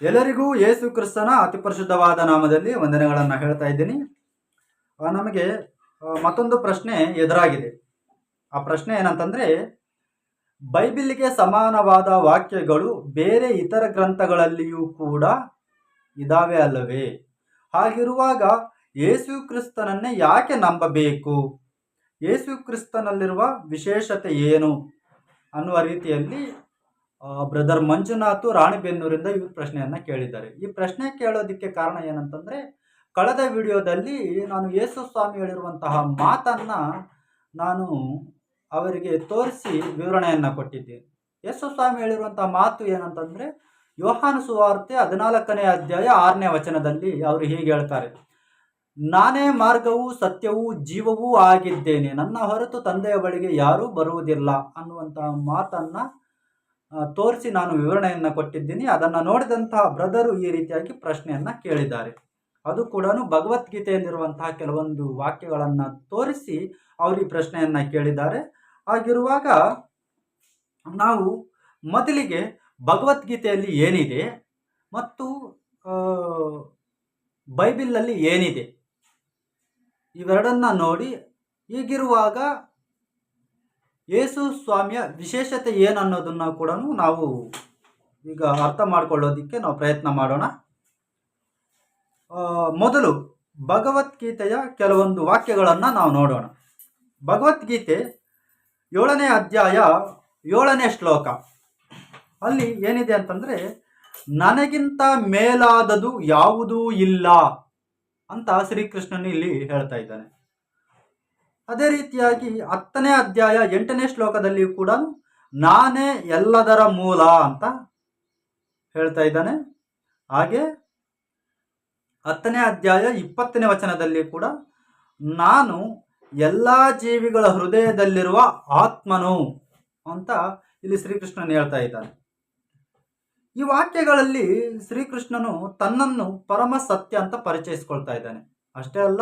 ಎಲ್ಲರಿಗೂ ಯೇಸು ಕ್ರಿಸ್ತನ ಅತಿ ಪರಿಶುದ್ಧವಾದ ನಾಮದಲ್ಲಿ ವಂದನೆಗಳನ್ನು ಹೇಳ್ತಾ ಇದ್ದೀನಿ. ನಮಗೆ ಮತ್ತೊಂದು ಪ್ರಶ್ನೆ ಎದುರಾಗಿದೆ. ಆ ಪ್ರಶ್ನೆ ಏನಂತಂದರೆ, ಬೈಬಿಲ್ಗೆ ಸಮಾನವಾದ ವಾಕ್ಯಗಳು ಬೇರೆ ಇತರ ಗ್ರಂಥಗಳಲ್ಲಿಯೂ ಕೂಡ ಇದಾವೆ ಅಲ್ಲವೇ? ಹಾಗಿರುವಾಗ ಯೇಸು ಕ್ರಿಸ್ತನನ್ನೇ ಯಾಕೆ ನಂಬಬೇಕು? ಯೇಸು ಕ್ರಿಸ್ತನಲ್ಲಿರುವ ವಿಶೇಷತೆ ಏನು ಅನ್ನುವ ರೀತಿಯಲ್ಲಿ ಬ್ರದರ್ ಮಂಜುನಾಥ್ ರಾಣಿಬೆನ್ನೂರಿಂದ ಈ ಪ್ರಶ್ನೆಯನ್ನು ಕೇಳಿದ್ದಾರೆ. ಈ ಪ್ರಶ್ನೆ ಕೇಳೋದಕ್ಕೆ ಕಾರಣ ಏನಂತಂದರೆ, ಕಳೆದ ವಿಡಿಯೋದಲ್ಲಿ ನಾನು ಯೇಸು ಸ್ವಾಮಿ ಹೇಳಿರುವಂತಹ ಮಾತನ್ನು ನಾನು ಅವರಿಗೆ ತೋರಿಸಿ ವಿವರಣೆಯನ್ನು ಕೊಟ್ಟಿದ್ದೆ. ಯೇಸು ಸ್ವಾಮಿ ಹೇಳಿರುವಂತಹ ಮಾತು ಏನಂತಂದರೆ, ಯೋಹಾನ ಸುವಾರ್ತೆ 14ನೇ ಅಧ್ಯಾಯ 6ನೇ ವಚನದಲ್ಲಿ ಅವರು ಹೀಗೆ ಹೇಳ್ತಾರೆ, ನಾನೇ ಮಾರ್ಗವೂ ಸತ್ಯವೂ ಜೀವವೂ ಆಗಿದ್ದೇನೆ, ನನ್ನ ಹೊರತು ತಂದೆಯ ಬಳಿಗೆ ಯಾರೂ ಬರುವುದಿಲ್ಲ ಅನ್ನುವಂತಹ ಮಾತನ್ನು ತೋರಿಸಿ ನಾನು ವಿವರಣೆಯನ್ನು ಕೊಟ್ಟಿದ್ದೀನಿ. ಅದನ್ನು ನೋಡಿದಂತಹ ಬ್ರದರು ಈ ರೀತಿಯಾಗಿ ಪ್ರಶ್ನೆಯನ್ನು ಕೇಳಿದ್ದಾರೆ. ಅದು ಕೂಡ ಭಗವದ್ಗೀತೆಯಲ್ಲಿರುವಂತಹ ಕೆಲವೊಂದು ವಾಕ್ಯಗಳನ್ನು ತೋರಿಸಿ ಅವರು ಈ ಪ್ರಶ್ನೆಯನ್ನು ಕೇಳಿದ್ದಾರೆ. ಹಾಗಿರುವಾಗ ನಾವು ಮೊದಲಿಗೆ ಭಗವದ್ಗೀತೆಯಲ್ಲಿ ಏನಿದೆ ಮತ್ತು ಬೈಬಿಲಲ್ಲಿ ಏನಿದೆ ಇವೆರಡನ್ನ ನೋಡಿ, ಹೀಗಿರುವಾಗ ಯೇಸು ಸ್ವಾಮಿಯ ವಿಶೇಷತೆ ಏನನ್ನೋದನ್ನು ಕೂಡ ನಾವು ಈಗ ಅರ್ಥ ಮಾಡಿಕೊಳ್ಳೋದಕ್ಕೆ ನಾವು ಪ್ರಯತ್ನ ಮಾಡೋಣ. ಮೊದಲು ಭಗವದ್ಗೀತೆಯ ಕೆಲವೊಂದು ವಾಕ್ಯಗಳನ್ನು ನಾವು ನೋಡೋಣ. ಭಗವದ್ಗೀತೆ 7ನೇ ಅಧ್ಯಾಯ 7ನೇ ಶ್ಲೋಕ ಅಲ್ಲಿ ಏನಿದೆ ಅಂತಂದರೆ, ನನಗಿಂತ ಮೇಲಾದದು ಯಾವುದೂ ಇಲ್ಲ ಅಂತ ಶ್ರೀಕೃಷ್ಣನು ಇಲ್ಲಿ ಹೇಳ್ತಾ ಇದ್ದಾನೆ. ಅದೇ ರೀತಿಯಾಗಿ 10ನೇ ಅಧ್ಯಾಯ 8ನೇ ಶ್ಲೋಕದಲ್ಲಿ ಕೂಡ ನಾನೇ ಎಲ್ಲದರ ಮೂಲ ಅಂತ ಹೇಳ್ತಾ ಇದ್ದಾನೆ. ಹಾಗೆ 10ನೇ ಅಧ್ಯಾಯ 20ನೇ ವಚನದಲ್ಲಿ ಕೂಡ ನಾನು ಎಲ್ಲ ಜೀವಿಗಳ ಹೃದಯದಲ್ಲಿರುವ ಆತ್ಮನು ಅಂತ ಇಲ್ಲಿ ಶ್ರೀಕೃಷ್ಣನು ಹೇಳ್ತಾ ಇದ್ದಾನೆ. ಈ ವಾಕ್ಯಗಳಲ್ಲಿ ಶ್ರೀಕೃಷ್ಣನು ತನ್ನನ್ನು ಪರಮ ಸತ್ಯ ಅಂತ ಪರಿಚಯಿಸ್ಕೊಳ್ತಾ ಇದ್ದಾನೆ. ಅಷ್ಟೇ ಅಲ್ಲ,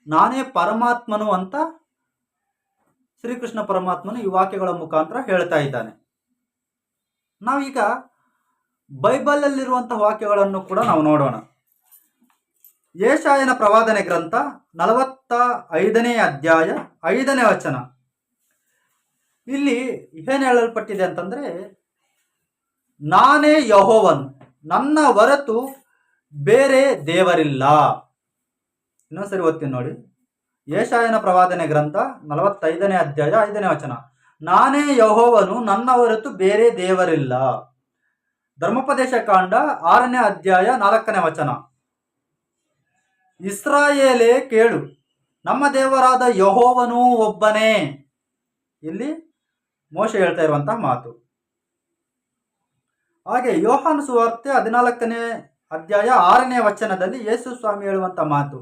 ನಾನೇ ಪರಮಾತ್ಮನು ಅಂತ ಶ್ರೀಕೃಷ್ಣ ಪರಮಾತ್ಮನು ಈ ವಾಕ್ಯಗಳ ಮುಖಾಂತರ ಹೇಳ್ತಾ ಇದ್ದಾನೆ. ನಾವೀಗ ಬೈಬಲಲ್ಲಿರುವಂತಹ ವಾಕ್ಯಗಳನ್ನು ಕೂಡ ನಾವು ನೋಡೋಣ. ಯೆಶಾಯನ ಪ್ರವಾದನೆ ಗ್ರಂಥ 45ನೇ ಅಧ್ಯಾಯ 5ನೇ ವಚನ ಇಲ್ಲಿ ಏನು ಹೇಳಲ್ಪಟ್ಟಿದೆ ಅಂತಂದರೆ, ನಾನೇ ಯೆಹೋವನು, ನನ್ನ ಹೊರತು ಬೇರೆ ದೇವರಿಲ್ಲ. ಇನ್ನೊಂದ್ಸರಿ ಓದ್ತೀನಿ ನೋಡಿ. ಯೆಶಾಯನ ಪ್ರವಾದನೆ ಗ್ರಂಥ 45ನೇ ಅಧ್ಯಾಯ 5ನೇ ವಚನ, ನಾನೇ ಯೆಹೋವನು, ನನ್ನ ಹೊರತು ಬೇರೆ ದೇವರಿಲ್ಲ. ಧರ್ಮೋಪದೇಶ ಕಾಂಡ 6ನೇ ಅಧ್ಯಾಯ 4ನೇ ವಚನ, ಇಸ್ರಾಯೇಲೇ ಕೇಳು, ನಮ್ಮ ದೇವರಾದ ಯೆಹೋವನು ಒಬ್ಬನೇ. ಇಲ್ಲಿ ಮೋಶೆ ಹೇಳ್ತಾ ಇರುವಂತಹ ಮಾತು. ಹಾಗೆ ಯೋಹಾನ ಸುವಾರ್ತೆ 14ನೇ ಅಧ್ಯಾಯ 6ನೇ ವಚನದಲ್ಲಿ ಯೇಸು ಸ್ವಾಮಿ ಹೇಳುವಂಥ ಮಾತು,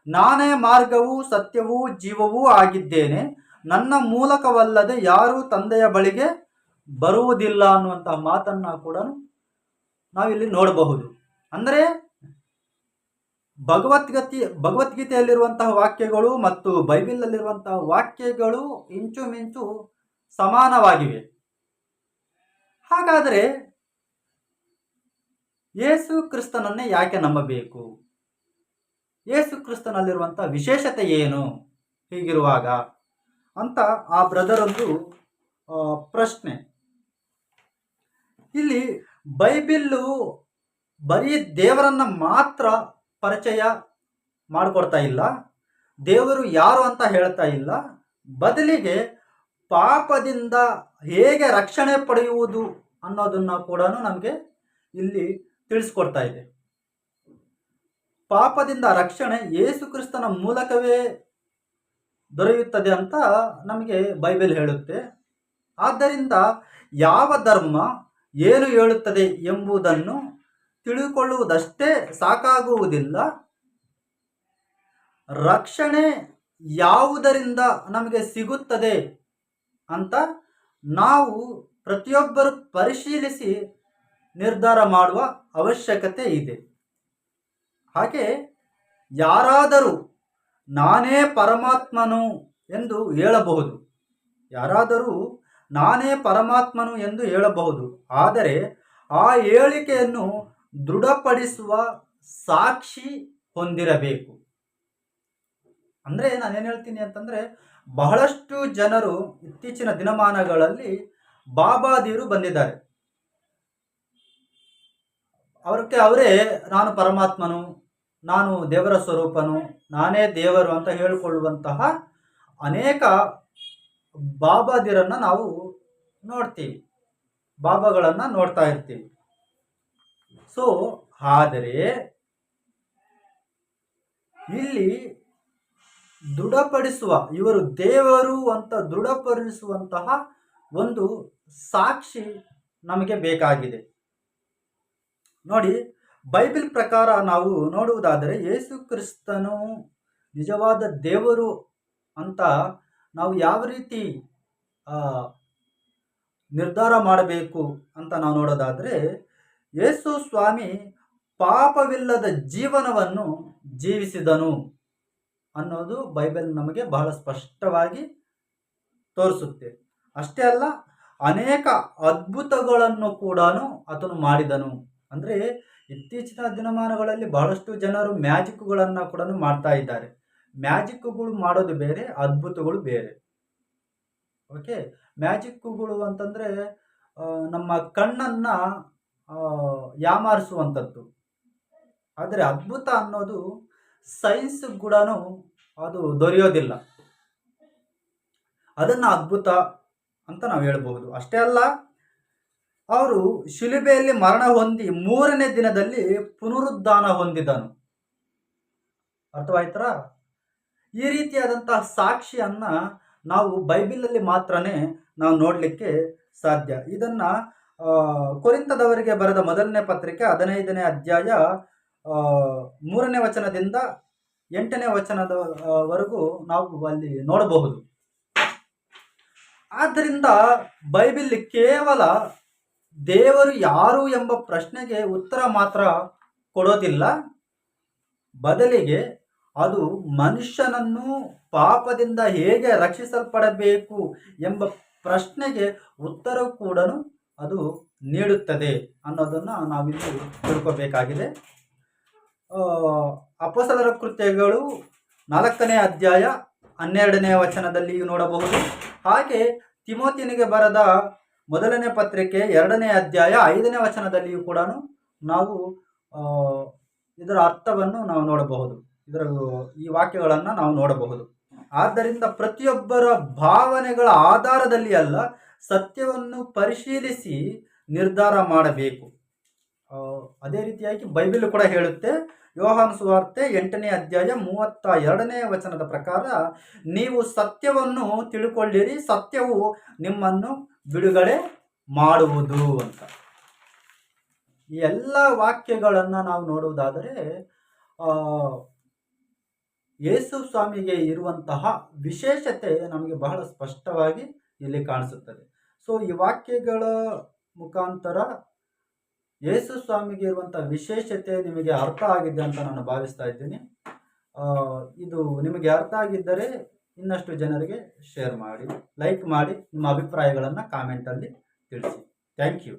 ನಾನೇ ಮಾರ್ಗವೂ ಸತ್ಯವೂ ಜೀವವೂ ಆಗಿದ್ದೇನೆ, ನನ್ನ ಮೂಲಕವಲ್ಲದೆ ಯಾರೂ ತಂದೆಯ ಬಳಿಗೆ ಬರುವುದಿಲ್ಲ ಅನ್ನುವಂತಹ ಮಾತನ್ನು ಕೂಡ ನಾವಿಲ್ಲಿ ನೋಡಬಹುದು. ಅಂದರೆ ಭಗವದ್ಗೀತೆಯಲ್ಲಿರುವಂತಹ ವಾಕ್ಯಗಳು ಮತ್ತು ಬೈಬಿಲಲ್ಲಿರುವಂತಹ ವಾಕ್ಯಗಳು ಇಂಚುಮಿಂಚು ಸಮಾನವಾಗಿವೆ. ಹಾಗಾದರೆ ಯೇಸು ಕ್ರಿಸ್ತನನ್ನೇ ಯಾಕೆ ನಂಬಬೇಕು? ಯೇಸು ಕ್ರಿಸ್ತನಲ್ಲಿರುವಂಥ ವಿಶೇಷತೆ ಏನು ಹೀಗಿರುವಾಗ ಅಂತ ಆ ಬ್ರದರೊಂದು ಪ್ರಶ್ನೆ. ಇಲ್ಲಿ ಬೈಬಿಲ್ಲು ಬರೀ ದೇವರನ್ನ ಮಾತ್ರ ಪರಿಚಯ ಮಾಡಿಕೊಡ್ತಾ ಇಲ್ಲ, ದೇವರು ಯಾರು ಅಂತ ಹೇಳ್ತಾ ಇಲ್ಲ, ಬದಲಿಗೆ ಪಾಪದಿಂದ ಹೇಗೆ ರಕ್ಷಣೆ ಪಡೆಯುವುದು ಅನ್ನೋದನ್ನು ಕೂಡ ನಮಗೆ ಇಲ್ಲಿ ತಿಳಿಸ್ಕೊಡ್ತಾ ಇದೆ. ಪಾಪದಿಂದ ರಕ್ಷಣೆ ಯೇಸು ಕ್ರಿಸ್ತನ ಮೂಲಕವೇ ದೊರೆಯುತ್ತದೆ ಅಂತ ನಮಗೆ ಬೈಬಲ್ ಹೇಳುತ್ತೆ. ಆದ್ದರಿಂದ ಯಾವ ಧರ್ಮ ಏನು ಹೇಳುತ್ತದೆ ಎಂಬುದನ್ನು ತಿಳಿದುಕೊಳ್ಳುವುದಷ್ಟೇ ಸಾಕಾಗುವುದಿಲ್ಲ, ರಕ್ಷಣೆ ಯಾವುದರಿಂದ ನಮಗೆ ಸಿಗುತ್ತದೆ ಅಂತ ನಾವು ಪ್ರತಿಯೊಬ್ಬರು ಪರಿಶೀಲಿಸಿ ನಿರ್ಧಾರ ಮಾಡುವ ಅವಶ್ಯಕತೆ ಇದೆ. ಹಾಗೆ ಯಾರಾದರೂ ನಾನೇ ಪರಮಾತ್ಮನು ಎಂದು ಹೇಳಬಹುದು, ಆದರೆ ಆ ಹೇಳಿಕೆಯನ್ನು ದೃಢಪಡಿಸುವ ಸಾಕ್ಷಿ ಹೊಂದಿರಬೇಕು. ಅಂದರೆ ನಾನೇನು ಹೇಳ್ತೀನಿ ಅಂತಂದರೆ, ಬಹಳಷ್ಟು ಜನರು ಇತ್ತೀಚಿನ ದಿನಮಾನಗಳಲ್ಲಿ ಬಾಬಾದಿಯರು ಬಂದಿದ್ದಾರೆ. ಅವರೇ ನಾನು ಪರಮಾತ್ಮನು, ನಾನು ದೇವರ ಸ್ವರೂಪನು, ನಾನೇ ದೇವರು ಅಂತ ಹೇಳಿಕೊಳ್ಳುವಂತಹ ಅನೇಕ ಬಾಬಾದಿರನ್ನು ನಾವು ನೋಡ್ತೀವಿ, ಬಾಬಾಗಳನ್ನು ನೋಡ್ತಾ ಇರ್ತೀವಿ. ಸೊ ಆದರೆ ಇಲ್ಲಿ ದೃಢಪಡಿಸುವ, ಇವರು ದೇವರು ಅಂತ ದೃಢಪಡಿಸುವಂತಹ ಒಂದು ಸಾಕ್ಷಿ ನಮಗೆ ಬೇಕಾಗಿದೆ. ನೋಡಿ, ಬೈಬಲ್ ಪ್ರಕಾರ ನಾವು ನೋಡುವುದಾದರೆ ಯೇಸು ಕ್ರಿಸ್ತನು ನಿಜವಾದ ದೇವರು ಅಂತ ನಾವು ಯಾವ ರೀತಿ ನಿರ್ಧಾರ ಮಾಡಬೇಕು ಅಂತ ನಾವು ನೋಡೋದಾದರೆ, ಯೇಸು ಸ್ವಾಮಿ ಪಾಪವಿಲ್ಲದ ಜೀವನವನ್ನು ಜೀವಿಸಿದನು ಅನ್ನೋದು ಬೈಬಲ್ ನಮಗೆ ಬಹಳ ಸ್ಪಷ್ಟವಾಗಿ ತೋರಿಸುತ್ತೆ. ಅಷ್ಟೇ ಅಲ್ಲ, ಅನೇಕ ಅದ್ಭುತಗಳನ್ನು ಕೂಡ ಆತನು ಮಾಡಿದನು. ಅಂದರೆ ಇತ್ತೀಚಿನ ದಿನಮಾನಗಳಲ್ಲಿ ಬಹಳಷ್ಟು ಜನರು ಮ್ಯಾಜಿಕ್ಗಳನ್ನು ಕೂಡ ಮಾಡ್ತಾ ಇದ್ದಾರೆ. ಮ್ಯಾಜಿಕ್ಗಳು ಮಾಡೋದು ಬೇರೆ, ಅದ್ಭುತಗಳು ಬೇರೆ. ಓಕೆ, ಮ್ಯಾಜಿಕ್ಗಳು ಅಂತಂದರೆ ನಮ್ಮ ಕಣ್ಣನ್ನು ಯಾಮಾರಿಸುವಂಥದ್ದು. ಆದರೆ ಅದ್ಭುತ ಅನ್ನೋದು ಸೈನ್ಸ್ ಕೂಡ ಅದು ದೊರೆಯೋದಿಲ್ಲ. ಅದನ್ನು ಅದ್ಭುತ ಅಂತ ನಾವು ಹೇಳ್ಬಹುದು. ಅಷ್ಟೇ ಅಲ್ಲ, ಅವರು ಶಿಲುಬೆಯಲ್ಲಿ ಮರಣ ಹೊಂದಿ 3ನೇ ದಿನದಲ್ಲಿ ಪುನರುದ್ಧಾನ ಹೊಂದಿದನು. ಅರ್ಥವಾಯ್ತರ? ಈ ರೀತಿಯಾದಂತಹ ಸಾಕ್ಷಿಯನ್ನ ನಾವು ಬೈಬಲಲ್ಲಿ ಮಾತ್ರನೇ ನಾವು ನೋಡಲಿಕ್ಕೆ ಸಾಧ್ಯ. ಇದನ್ನ ಕೊರಿಂಥದವರಿಗೆ ಬರೆದ ಮೊದಲನೇ ಪತ್ರಿಕೆ 15ನೇ ಅಧ್ಯಾಯ 3ನೇ ವಚನದಿಂದ 8ನೇ ವಚನದವರೆಗೂ ನಾವು ಅಲ್ಲಿ ನೋಡಬಹುದು. ಆದ್ದರಿಂದ ಬೈಬಲ್ ಕೇವಲ ದೇವರು ಯಾರು ಎಂಬ ಪ್ರಶ್ನೆಗೆ ಉತ್ತರ ಮಾತ್ರ ಕೊಡೋದಿಲ್ಲ, ಬದಲಿಗೆ ಅದು ಮನುಷ್ಯನನ್ನು ಪಾಪದಿಂದ ಹೇಗೆ ರಕ್ಷಿಸಲ್ಪಡಬೇಕು ಎಂಬ ಪ್ರಶ್ನೆಗೆ ಉತ್ತರ ಕೂಡ ಅದು ನೀಡುತ್ತದೆ ಅನ್ನೋದನ್ನು ನಾವಿಲ್ಲಿ ತಿಳ್ಕೋಬೇಕಾಗಿದೆ. ಅಪೊಸ್ತಲರ ಕೃತ್ಯಗಳು 4ನೇ ಅಧ್ಯಾಯ 12ನೇ ವಚನದಲ್ಲಿ ನೋಡಬಹುದು. ಹಾಗೆ ತಿಮೋತಿಯನಿಗೆ ಬರೆದ ಮೊದಲನೇ ಪತ್ರಿಕೆ 2ನೇ ಅಧ್ಯಾಯ 5ನೇ ವಚನದಲ್ಲಿಯೂ ಕೂಡ ನಾವು ಇದರ ಅರ್ಥವನ್ನು ನಾವು ನೋಡಬಹುದು. ಈ ವಾಕ್ಯಗಳನ್ನು ನಾವು ನೋಡಬಹುದು. ಆದ್ದರಿಂದ ಪ್ರತಿಯೊಬ್ಬರ ಭಾವನೆಗಳ ಆಧಾರದಲ್ಲಿ ಅಲ್ಲ, ಸತ್ಯವನ್ನು ಪರಿಶೀಲಿಸಿ ನಿರ್ಧಾರ ಮಾಡಬೇಕು. ಅದೇ ರೀತಿಯಾಗಿ ಬೈಬಲ್ ಕೂಡ ಹೇಳುತ್ತೆ. ಯೋಹಾನ ಸುವಾರ್ತೆ 8ನೇ ಅಧ್ಯಾಯ 32ನೇ ವಚನದ ಪ್ರಕಾರ, ನೀವು ಸತ್ಯವನ್ನು ತಿಳ್ಕೊಳ್ಳಿರಿ, ಸತ್ಯವು ನಿಮ್ಮನ್ನು ಬಿಡುಗಡೆ ಮಾಡುವುದು ಅಂತ. ಈ ಎಲ್ಲ ವಾಕ್ಯಗಳನ್ನು ನಾವು ನೋಡುವುದಾದರೆ ಯೇಸು ಸ್ವಾಮಿಗೆ ಇರುವಂತಹ ವಿಶೇಷತೆ ನಮಗೆ ಬಹಳ ಸ್ಪಷ್ಟವಾಗಿ ಇಲ್ಲಿ ಕಾಣಿಸುತ್ತದೆ. ಸೊ ಈ ವಾಕ್ಯಗಳ ಮುಖಾಂತರ ಯೇಸು ಸ್ವಾಮಿಗೆ ಇರುವಂತಹ ವಿಶೇಷತೆ ನಿಮಗೆ ಅರ್ಥ ಆಗಿದೆ ಅಂತ ನಾನು ಭಾವಿಸ್ತಾ ಇದ್ದೀನಿ. ಇದು ನಿಮಗೆ ಅರ್ಥ ಆಗಿದ್ದರೆ ಇನ್ನಷ್ಟು ಜನರಿಗೆ ಶೇರ್ ಮಾಡಿ, ಲೈಕ್ ಮಾಡಿ, ನಿಮ್ಮ ಅಭಿಪ್ರಾಯಗಳನ್ನು ಕಾಮೆಂಟಲ್ಲಿ ತಿಳಿಸಿ. Thank you.